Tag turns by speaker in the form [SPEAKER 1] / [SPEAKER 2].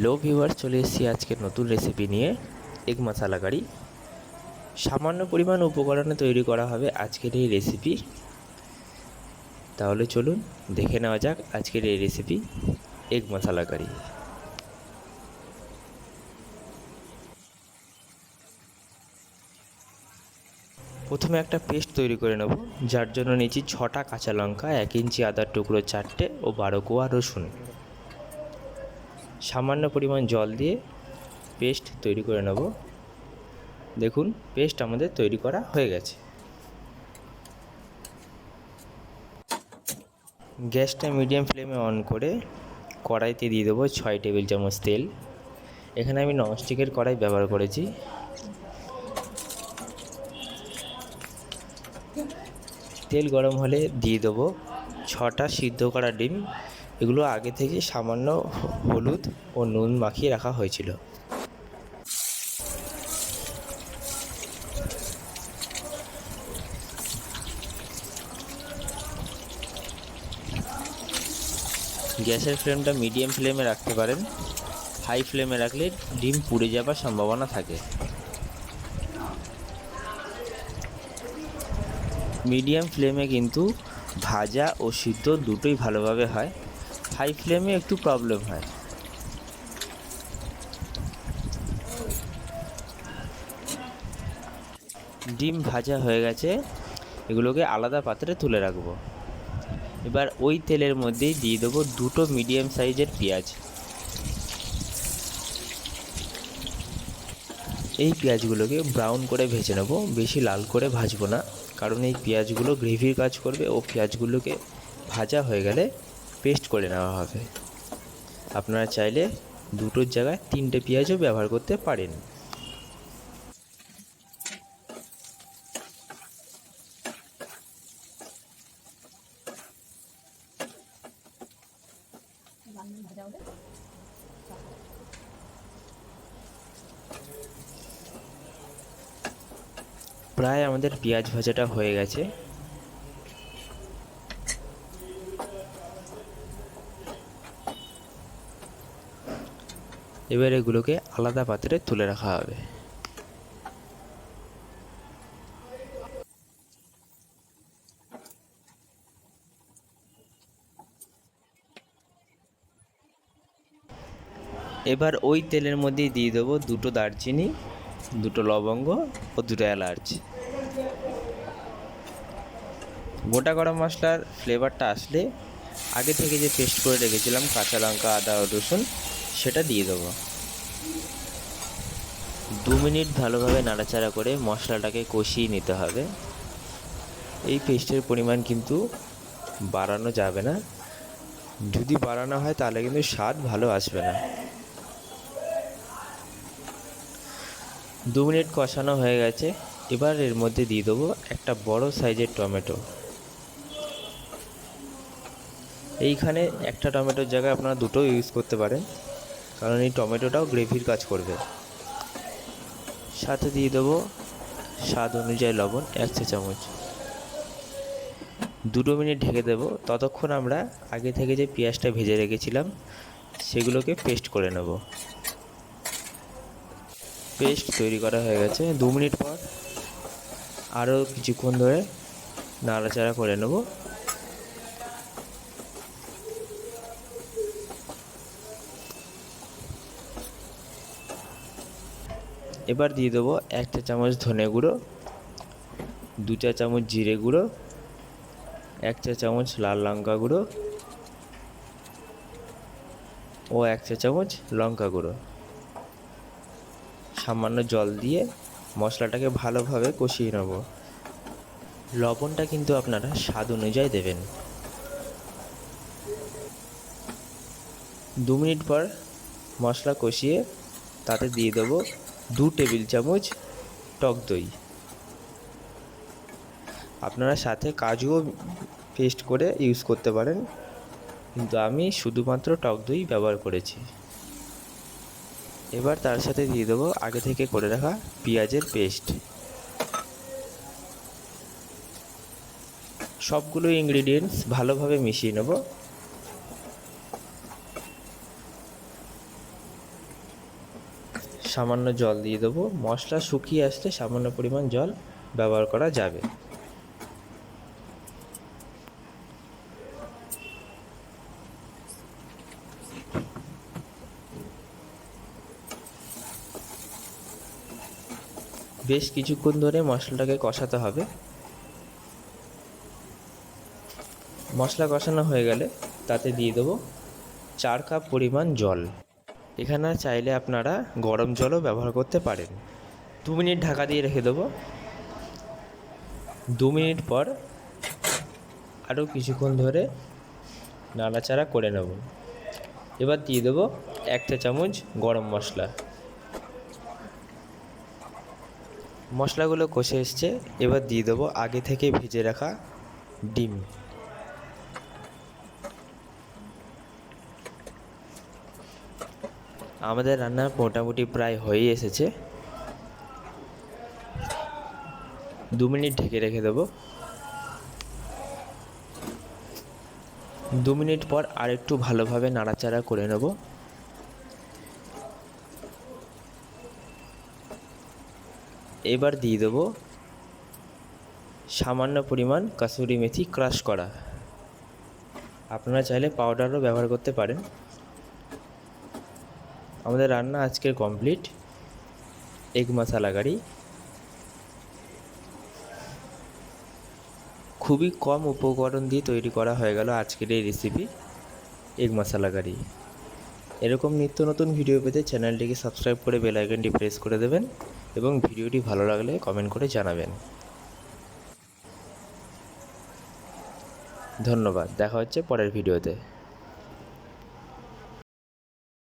[SPEAKER 1] Hello viewers, চলে এসেছি আজকের নতুন রেসিপি নিয়ে এগ মশালা কারি। সামান্য পরিমাণ উপকরণে তৈরি করা হবে আজকের এই রেসিপি। তাহলে চলুন দেখে নেওয়া যাক আজকের এই রেসিপি এগ মশালা কারি। প্রথমে একটা পেস্ট তৈরি করে নেব, যার জন্য নিয়েছি 6টা কাঁচা লঙ্কা, 1 ইঞ্চি আদার টুকরো 4টে ও 12 কোয়া রসুন। সামান্য পরিমাণ জল দিয়ে পেস্ট তৈরি করে নেব। দেখুন পেস্ট আমাদের তৈরি করা হয়ে গেছে। গ্যাসটা মিডিয়াম ফ্লেমে অন করে কড়াইতে দিয়ে দেবো 6 টেবিল চামচ তেল। এখানে আমি ননস্টিকের কড়াই ব্যবহার করেছি। তেল গরম হলে দিয়ে দেবো 6টা সিদ্ধ করা ডিম। এগুলো আগে থেকে সামান্য হলুদ ও নুন মাখিয়ে রাখা হয়েছিল। গ্যাসের ফ্লেমটা মিডিয়াম ফ্লেমে রাখতে পারেন, হাই ফ্লেমে রাখলে ডিম পুড়ে যাবার সম্ভাবনা থাকে। মিডিয়াম ফ্লেমে কিন্তু ভাজা ও সিদ্ধ দুটোই ভালোভাবে হয়, হাই ফ্লেমে একটু প্রবলেম হয়। ডিম ভাজা হয়ে গেছে, এগুলোকে আলাদা পাত্রে তুলে রাখবো। এবার ওই তেলের মধ্যেই দিয়ে দেবো 2টো মিডিয়াম সাইজের পেঁয়াজ। এই পেঁয়াজগুলোকে ব্রাউন করে ভেজে নেব, বেশি লাল করে ভাজবো না, কারণ এই পেঁয়াজগুলো গ্রেভির কাজ করবে ও পেঁয়াজগুলোকে ভাজা হয়ে গেলে পেস্ট করে নেওয়া হবে। আপনারা চাইলে 2টোর জায়গায় 3টে পেঁয়াজও ব্যবহার করতে পারেন। প্রায় আমাদের পেঁয়াজ ভাজাটা হয়ে গেছে। এবার এগুলোকে আলাদা পাত্রে তুলে রাখা হবে। এবার ওই তেলের মধ্যেই দিয়ে দেবো 2টো দারচিনি, 2টো লবঙ্গ ও 2টো এলাচ। গোটা গরম মশলার ফ্লেভারটা আসলে আগে থেকে যে পেস্ট করে রেখেছিলাম কাঁচা লঙ্কা, আদা ও রসুন, সেটা দিয়ে দেবো। 2 মিনিট ভালোভাবে নাড়াচাড়া করে মশলাটাকে কষিয়ে নিতে হবে। এই পেস্টের পরিমাণ কিন্তু বাড়ানো যাবে না, যদি বাড়ানো হয় তাহলে কিন্তু স্বাদ ভালো আসবে না। 2 মিনিট কষানো হয়ে গেছে। এবার এর মধ্যে দিয়ে দেবো একটা বড় সাইজের টমেটো। এইখানে একটা টমেটোর জায়গায় আপনারা 2টো ইউজ করতে পারেন, কারণ এই টমেটোটাও গ্রেভির কাজ করবে। সাথে দিয়ে দেবো স্বাদ অনুযায়ী লবণ 1 চা চামচ। 2 মিনিট ঢেকে দেবো, ততক্ষণ আমরা আগে থেকে যে পেঁয়াজটা ভেজে রেখেছিলাম সেগুলোকে পেস্ট করে নেব। পেস্ট তৈরি করা হয়ে গেছে। 2 মিনিট পর আরও কিছুক্ষণ ধরে নাড়াচাড়া করে নেব। এবার দিয়ে দেবো 1 চা চামচ ধনে গুঁড়ো, 2 চা চামচ জিরে গুঁড়ো, 1 চা চামচ লাল লঙ্কা গুঁড়ো ও 1 চা চামচ লঙ্কা গুঁড়ো। সামান্য জল দিয়ে মশলাটাকে ভালোভাবে কষিয়ে নেব। লবণটা কিন্তু আপনারা স্বাদ অনুযায়ী দেবেন। 2 মিনিট পর মশলা কষিয়ে তাতে দিয়ে দেবো 2 টেবিল চামচ টক দই। আপনারা সাথে কাজুও পেস্ট করে ইউজ করতে পারেন, কিন্তু আমি শুধুমাত্র টক দই ব্যবহার করেছি। এবার তার সাথে দিয়ে দেবো আগে থেকে করে রাখা পেঁয়াজের পেস্ট। সবগুলো ইনগ্রিডিয়েন্টস ভালোভাবে মিশিয়ে নেব। সামান্য জল দিয়ে দেবো। মশলা শুকিয়ে আসলে সামান্য পরিমাণ জল ব্যবহার করা যাবে। বেশ কিছুক্ষণ ধরে মশলাটাকে কষাতে হবে। মশলা কষানো হয়ে গেলে তাতে দিয়ে দেবো 4 কাপ পরিমাণ জল। এখানে চাইলে আপনারা গরম জলও ব্যবহার করতে পারেন। 2 মিনিট ঢাকা দিয়ে রেখে দেবো। 2 মিনিট পর আরও কিছুক্ষণ ধরে নাড়াচাড়া করে নেব। এবার দিয়ে দেবো 1 চা চামচ গরম মশলা। মশলাগুলো কষে এসছে, এবার দিয়ে দেবো আগে থেকে ভেজে রাখা ডিম। আমাদের রান্না মোটামুটি প্রায় হয়েই এসেছে। 2 মিনিট ঢেকে রেখে দেবো। 2 মিনিট পর আরেকটু ভালোভাবে নাড়াচাড়া করে নেব। এবার দিয়ে দেবো সামান্য পরিমাণ কাসুরি মেথি ক্রাশ করা। আপনারা চাইলে পাউডারও ব্যবহার করতে পারেন। আমাদের রান্না আজকের কমপ্লিট। এগ মশালা কারি। খুবই কম উপকরণ দিয়ে তৈরি করা হয়ে গেল আজকের এই রেসিপি এগ মশালা কারি। এরকম নিত্য নতুন ভিডিও পেতে চ্যানেলটিকে সাবস্ক্রাইব করে বেল আইকনটি প্রেস করে দেবেন এবং ভিডিওটি ভালো লাগলে কমেন্ট করে জানাবেন। ধন্যবাদ। দেখা হচ্ছে পরের ভিডিওতে।